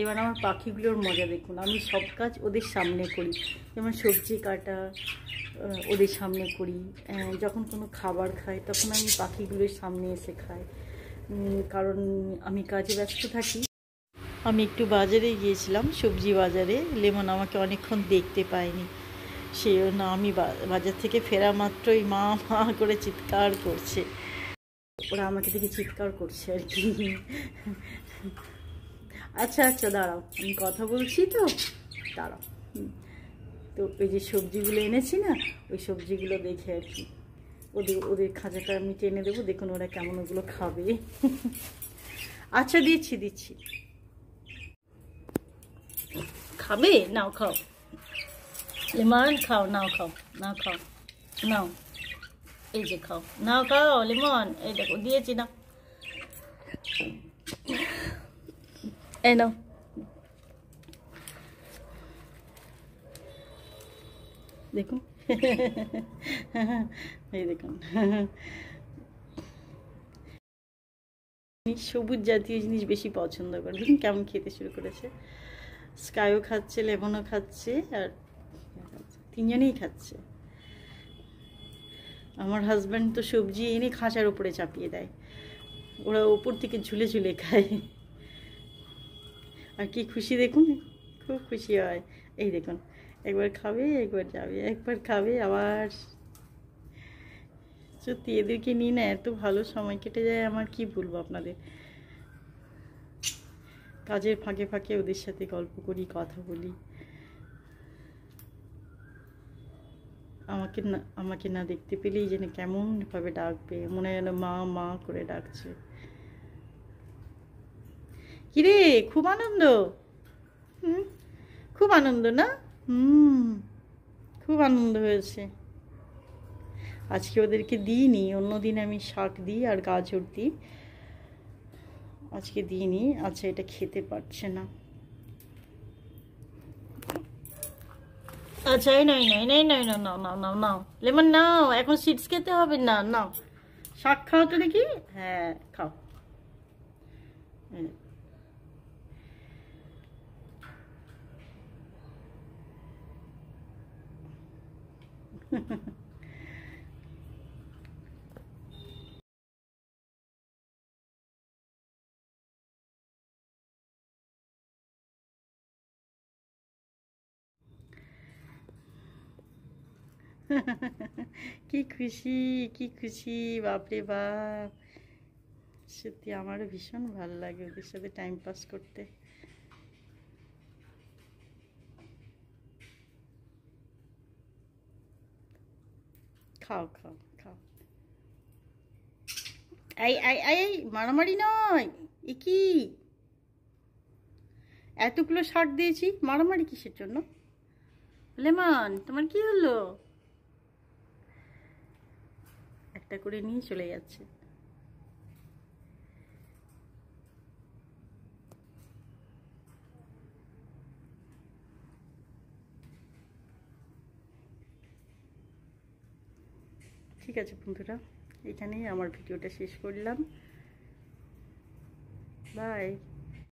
এবার আমার পাখিগুলোর মজা দেখুন, আমি সব কাজ ওদের সামনে করি। যেমন সবজি কাটা ওদের সামনে করি, যখন কোনো খাবার খাই তখন আমি পাখিগুলোর সামনে এসে খাই, কারণ আমি কাজে ব্যস্ত থাকি। আমি একটু বাজারে গিয়েছিলাম, সবজি বাজারে। লেমন আমাকে অনেকক্ষণ দেখতে পায়নি, সেই জন্য আমি বাজার থেকে ফেরা মাত্রই মা মা করে চিৎকার করছে। ওরা আমাকে দেখে চিৎকার করছে আর কি। আচ্ছা আচ্ছা দাঁড়াও, আমি কথা বলছি তো, দাঁড়াও। তো ওই যে সবজিগুলো এনেছি না, ওই সবজিগুলো দেখে আর কি ওদের ওদের খাঁচাটা আমি টেনে দেবো, দেখুন ওরা কেমন ওগুলো খাবে। আচ্ছা দিচ্ছি দিচ্ছি, খাবে, নাও খাও লেমন, খাও, নাও খাও, নাও খাও, নাও, এই যে খাও, নাও খাও লেমন, এই দেখো দিয়েছি না, এই নাও। দেখুন, এই দেখুন, সবুজ জাতীয় জিনিস বেশি পছন্দ করে। দেখুন কেমন খেতে শুরু করেছে, স্কাইও খাচ্ছে, লেমনও খাচ্ছে, আর তিনজনেই খাচ্ছে। আমার হাজব্যান্ড তো সবজি এনে খাঁচার উপরে চাপিয়ে দেয়, ওরা ওপর থেকে ঝুলে ঝুলে খায়। আর কি খুশি দেখুন, খুব খুশি হয়। এই দেখুন, একবার খাবে, একবার যাবে, একবার খাবে আবার। সত্যি এদেরকে নিয়ে না এত ভালো সময় কেটে যায় আমার, কি বলবো আপনাদের। কাজের ফাঁকে ফাঁকে ওদের সাথে গল্প করি, কথা বলি। আমাকে না দেখতে পেলেই যেন কেমন ভাবে ডাকবে, মনে হয় যেন মা মা করে ডাকছে। কিরে, খুব আনন্দ? খুব আনন্দ না? খুব আনন্দ হয়েছে। আজকে ওদেরকে দিইনি, অন্যদিন আমি শাক দিই আর গাজর দিই, আজকে দিইনি। আচ্ছা, এটা খেতে পারছে না। আচ্ছা, এই নাই নাই নাই নাই, না নাও নাও নাও নাও লেমন, নাও, এখন সিডস খেতে হবে না, নাও শাক খাও তো দেখি। হ্যাঁ খাও। কি খুশি, কি খুশি, বাপরে বাপ। সত্যি আমারও ভীষণ ভালো লাগে ওদের সাথে টাইম পাস করতে। খাও খাও খাও। এই এই এই, মারামারি নয়। এ কি, এতগুলো শাক দিয়েছি, মারামারি কিসের জন্য? লেমন, তোমার কি হলো? একটা করে নিয়ে চলে যাচ্ছে। ঠিক আছে বন্ধুরা, এখানেই আমার ভিডিওটা শেষ করলাম। বাই।